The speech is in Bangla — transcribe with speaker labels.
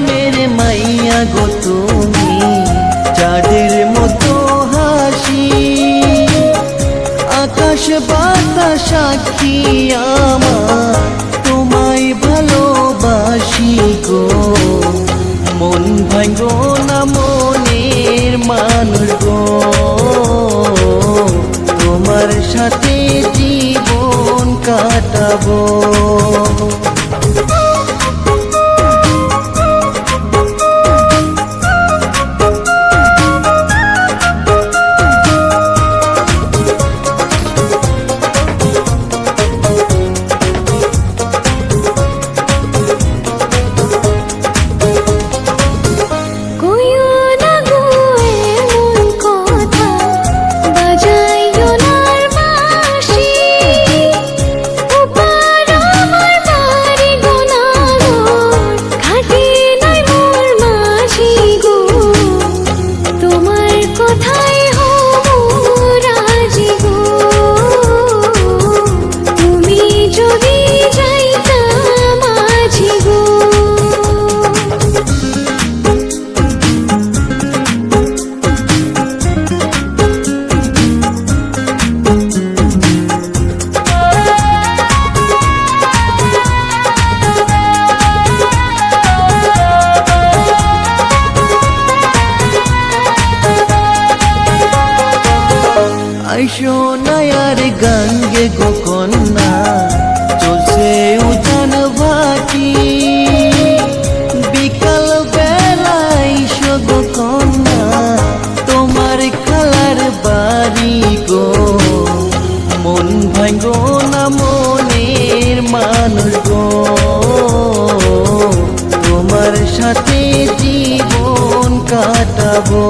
Speaker 1: মেরে মাইয়া গো তুমি চাঁদের মতো হাসি, আকাশ বাতাস সাক্ষী আমার তোমায় ভালোবাসি গো। মন ভাঙো না মনের মানুষ গো, তোমার সাথে জীবন কাটাবো। আইসো নায়ার গঙ্গে গো কন্যা, চলছে উজান ভাটি, বিকাল বেলা আইসো গো কন্যা তোমার খালার বাড়ি গো। মন ভাঙো না মনের মানুষ গো, তোমার সাথে জীবন কাটাবো।